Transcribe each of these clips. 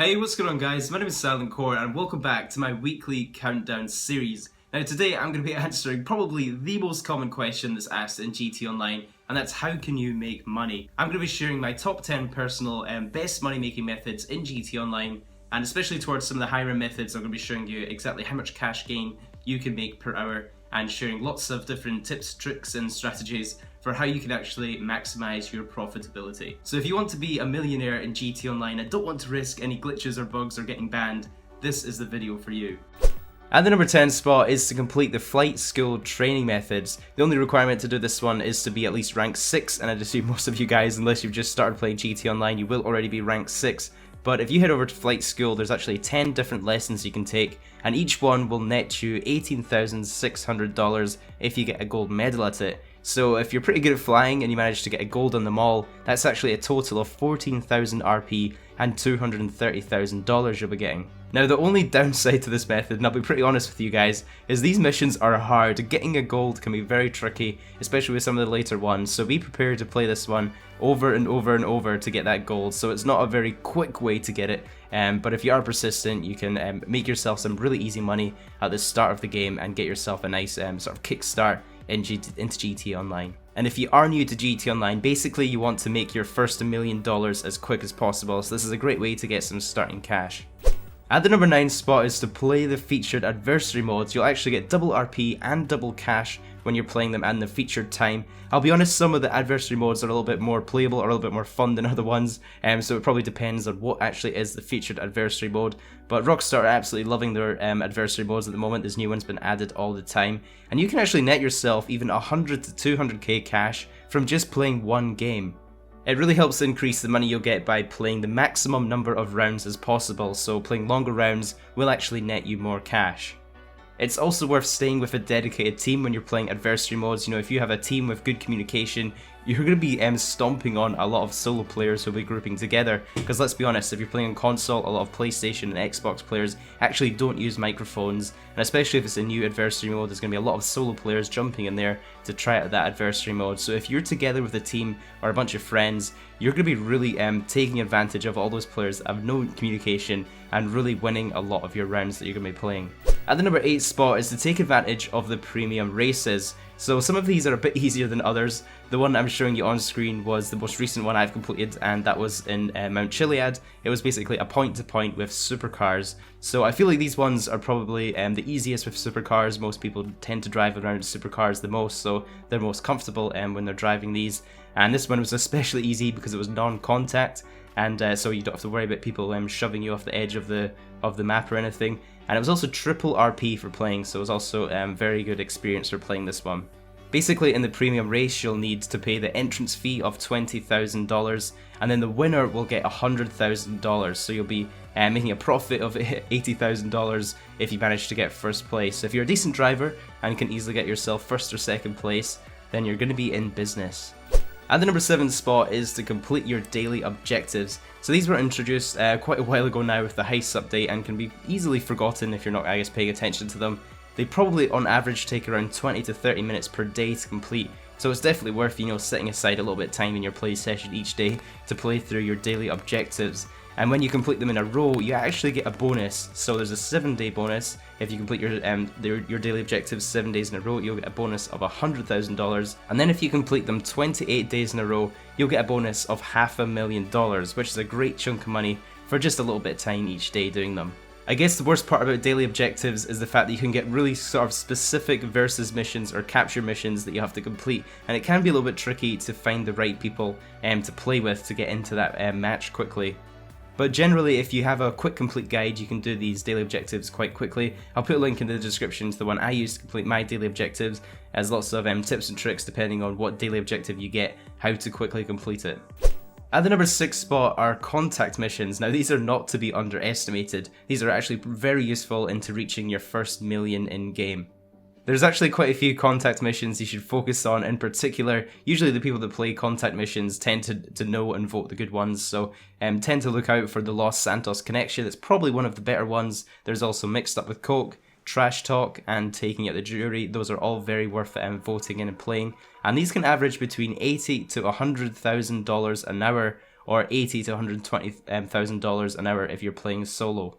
Hey, what's going on guys? My name is Silent Core and welcome back to my weekly countdown series. Now today I'm going to be answering probably the most common question that's asked in GT Online, and that's how can you make money? I'm going to be sharing my top 10 personal best money making methods in GT Online, and especially towards some of the higher methods I'm going to be showing you exactly how much cash gain you can make per hour and sharing lots of different tips, tricks and strategies for how you can actually maximize your profitability. So if you want to be a millionaire in GT Online and don't want to risk any glitches or bugs or getting banned, this is the video for you. At the number 10 spot is to complete the flight school training methods. The only requirement to do this one is to be at least rank 6, and I'd assume most of you guys, unless you've just started playing GT Online, you will already be rank 6. But if you head over to flight school, there's actually 10 different lessons you can take, and each one will net you $18,600 if you get a gold medal at it. So if you're pretty good at flying and you manage to get a gold on them all, that's actually a total of 14,000 RP and $230,000 you'll be getting. Now the only downside to this method, and I'll be pretty honest with you guys, is these missions are hard. Getting a gold can be very tricky, especially with some of the later ones, so be prepared to play this one over and over and over to get that gold. So it's not a very quick way to get it, but if you are persistent, you can make yourself some really easy money at the start of the game and get yourself a nice sort of kickstart into GT Online. And if you are new to GT Online, basically you want to make your first $1 million as quick as possible, so this is a great way to get some starting cash. At the number 9 spot is to play the featured adversary modes. You'll actually get double RP and double cash when you're playing them and the featured time. I'll be honest, some of the adversary modes are a little bit more playable or a little bit more fun than other ones, so it probably depends on what actually is the featured adversary mode. But Rockstar are absolutely loving their adversary modes at the moment. There's new ones been added all the time, and you can actually net yourself even 100 to 200k cash from just playing one game. It really helps increase the money you'll get by playing the maximum number of rounds as possible, so playing longer rounds will actually net you more cash. It's also worth staying with a dedicated team when you're playing adversary modes. You know, if you have a team with good communication, you're going to be stomping on a lot of solo players who'll be grouping together, because let's be honest, if you're playing on console, a lot of PlayStation and Xbox players actually don't use microphones, and especially if it's a new adversary mode, there's going to be a lot of solo players jumping in there to try out that adversary mode. So if you're together with a team or a bunch of friends, you're going to be really taking advantage of all those players that have no communication and really winning a lot of your rounds that you're going to be playing. At the number 8 spot is to take advantage of the premium races. So some of these are a bit easier than others. The one I'm showing you on screen was the most recent one I've completed, and that was in Mount Chiliad. It was basically a point-to-point with supercars. So I feel like these ones are probably the easiest with supercars. Most people tend to drive around supercars the most, so they're most comfortable when they're driving these. And this one was especially easy because it was non-contact, and so you don't have to worry about people shoving you off the edge of the map or anything. And it was also triple RP for playing, so it was also very good experience for playing this one. Basically, in the premium race, you'll need to pay the entrance fee of $20,000, and then the winner will get $100,000. So you'll be making a profit of $80,000 if you manage to get first place. So if you're a decent driver and can easily get yourself first or second place, then you're going to be in business. At the number 7 spot is to complete your daily objectives. So these were introduced quite a while ago now with the HEISTS update and can be easily forgotten if you're not, I guess, paying attention to them. They probably on average take around 20 to 30 minutes per day to complete, so it's definitely worth, you know, setting aside a little bit of time in your play session each day to play through your daily objectives. And when you complete them in a row, you actually get a bonus. So there's a 7-day bonus. If you complete your daily objectives 7 days in a row, you'll get a bonus of $100,000. And then if you complete them 28 days in a row, you'll get a bonus of $500,000, which is a great chunk of money for just a little bit of time each day doing them. I guess the worst part about daily objectives is the fact that you can get really sort of specific versus missions or capture missions that you have to complete, and it can be a little bit tricky to find the right people to play with to get into that match quickly. But generally, if you have a quick complete guide, you can do these daily objectives quite quickly. I'll put a link in the description to the one I use to complete my daily objectives, as lots of tips and tricks depending on what daily objective you get, how to quickly complete it. At the number 6 spot are contact missions. Now these are not to be underestimated. These are actually very useful into reaching your first million in game. There's actually quite a few contact missions you should focus on in particular. Usually the people that play contact missions tend to know and vote the good ones, so tend to look out for the Los Santos connection. It's probably one of the better ones. There's also Mixed Up with Coke, Trash Talk, and Taking Out the Jury. Those are all very worth voting in and playing, and these can average between $80,000 to $100,000 an hour or $80 to $120,000 an hour if you're playing solo.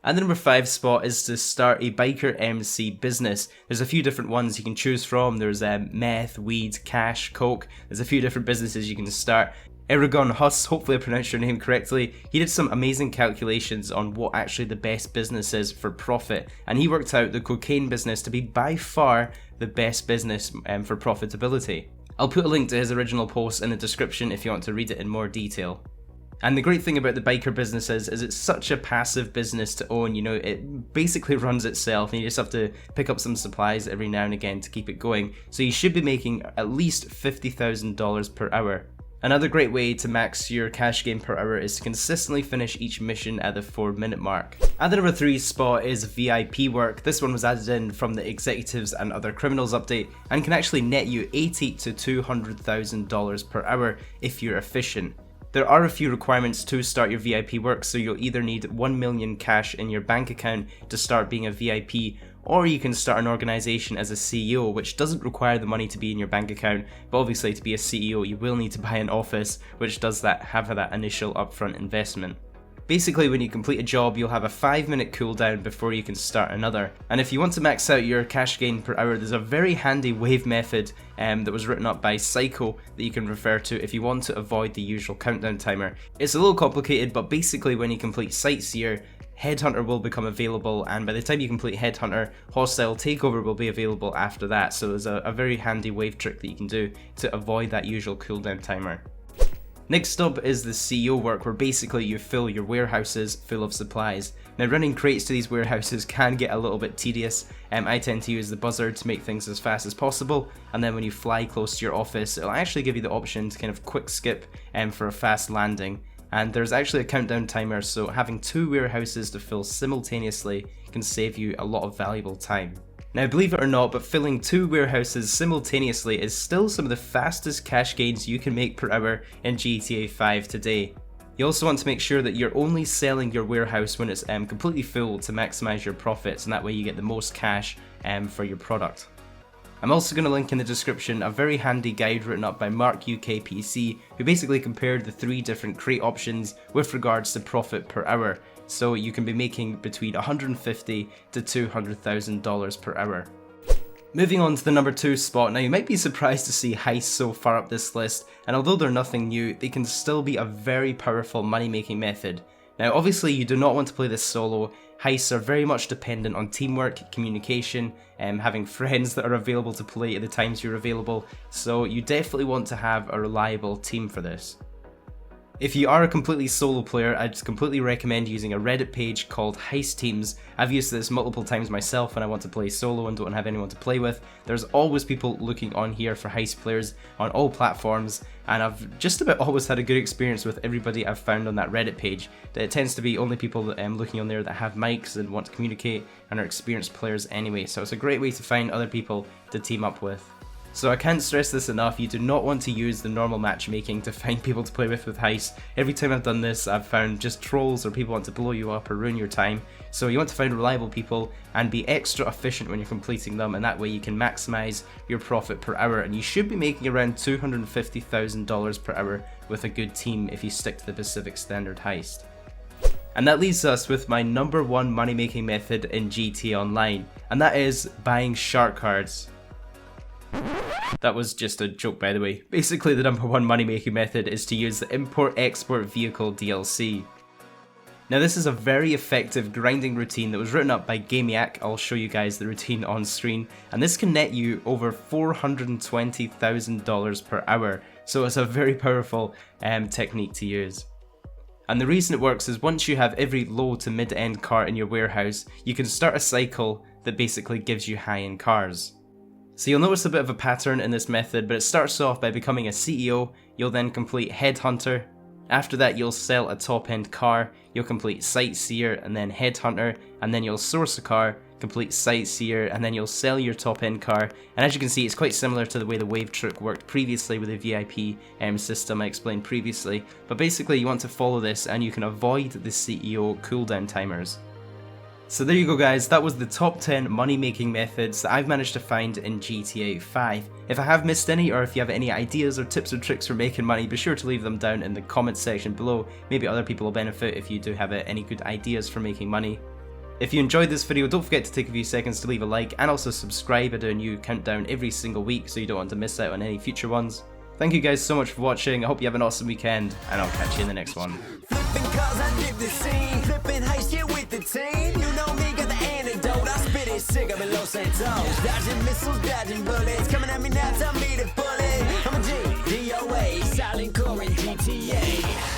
And the number 5 spot is to start a biker MC business. There's a few different ones you can choose from. There's meth, weed, cash, coke. There's a few different businesses you can start. Eragon Huss, hopefully I pronounced your name correctly, he did some amazing calculations on what actually the best business is for profit, and he worked out the cocaine business to be by far the best business for profitability. I'll put a link to his original post in the description if you want to read it in more detail. And the great thing about the biker business is it's such a passive business to own, you know, it basically runs itself and you just have to pick up some supplies every now and again to keep it going, so you should be making at least $50,000 per hour. Another great way to max your cash gain per hour is to consistently finish each mission at the 4-minute mark. At the number 3 spot is VIP work. This one was added in from the Executives and Other Criminals update and can actually net you $80,000 to $200,000 per hour if you're efficient. There are a few requirements to start your VIP work, so you'll either need 1 million cash in your bank account to start being a VIP, or you can start an organisation as a CEO, which doesn't require the money to be in your bank account, but obviously to be a CEO you will need to buy an office, which does have that initial upfront investment. Basically, when you complete a job, you'll have a 5-minute cooldown before you can start another. And if you want to max out your cash gain per hour, there's a very handy wave method that was written up by Psycho that you can refer to if you want to avoid the usual countdown timer. It's a little complicated, but basically when you complete Sightseer, Headhunter will become available, and by the time you complete Headhunter, Hostile Takeover will be available after that, so there's a very handy wave trick that you can do to avoid that usual cooldown timer. Next up is the CEO work, where basically you fill your warehouses full of supplies. Now running crates to these warehouses can get a little bit tedious. I tend to use the buzzard to make things as fast as possible, and then when you fly close to your office, it'll actually give you the option to kind of quick skip for a fast landing. And there's actually a countdown timer, so having 2 warehouses to fill simultaneously can save you a lot of valuable time. Now believe it or not, but filling 2 warehouses simultaneously is still some of the fastest cash gains you can make per hour in GTA 5 today. You also want to make sure that you're only selling your warehouse when it's completely full to maximise your profits, and that way you get the most cash for your product. I'm also going to link in the description a very handy guide written up by Mark UKPC, who basically compared the 3 different crate options with regards to profit per hour, so you can be making between $150,000 to $200,000 per hour. Moving on to the number 2 spot. Now you might be surprised to see heists so far up this list, and although they're nothing new, they can still be a very powerful money making method. Now obviously you do not want to play this solo. Heists are very much dependent on teamwork, communication, having friends that are available to play at the times you're available, so you definitely want to have a reliable team for this. If you are a completely solo player, I'd completely recommend using a Reddit page called Heist Teams. I've used this multiple times myself when I want to play solo and don't have anyone to play with. There's always people looking on here for heist players on all platforms, and I've just about always had a good experience with everybody I've found on that Reddit page. It tends to be only people that looking on there that have mics and want to communicate and are experienced players anyway, so it's a great way to find other people to team up with. So I can't stress this enough, you do not want to use the normal matchmaking to find people to play with heists. Every time I've done this, I've found just trolls or people want to blow you up or ruin your time. So you want to find reliable people and be extra efficient when you're completing them, and that way you can maximise your profit per hour, and you should be making around $250,000 per hour with a good team if you stick to the Pacific Standard heist. And that leaves us with my number 1 money making method in GTA Online, and that is buying shark cards. That was just a joke, by the way. Basically, the number 1 money making method is to use the Import-Export Vehicle DLC. Now this is a very effective grinding routine that was written up by Gamiac. I'll show you guys the routine on screen, and this can net you over $420,000 per hour, so it's a very powerful technique to use. And the reason it works is once you have every low to mid-end car in your warehouse, you can start a cycle that basically gives you high-end cars. So you'll notice a bit of a pattern in this method, but it starts off by becoming a CEO, you'll then complete Headhunter, after that you'll sell a top-end car, you'll complete Sightseer and then Headhunter, and then you'll source a car, complete Sightseer, and then you'll sell your top-end car. And as you can see, it's quite similar to the way the wave trick worked previously with the VIP system I explained previously, but basically you want to follow this and you can avoid the CEO cooldown timers. So there you go guys, that was the top 10 money making methods that I've managed to find in GTA 5. If I have missed any, or if you have any ideas or tips or tricks for making money, be sure to leave them down in the comments section below. Maybe other people will benefit if you do have any good ideas for making money. If you enjoyed this video, don't forget to take a few seconds to leave a like and also subscribe. I do a new countdown every single week so you don't want to miss out on any future ones. Thank you guys so much for watching, I hope you have an awesome weekend, and I'll catch you in the next one. Flipping cause I did the scene, flipping heist here with the team. You know me, got the antidote, I spit it sick up in Los Santos. Dodging missiles, dodging bullets, coming at me now, tell me to pull it. I'm a G, DOA, silent core in GTA.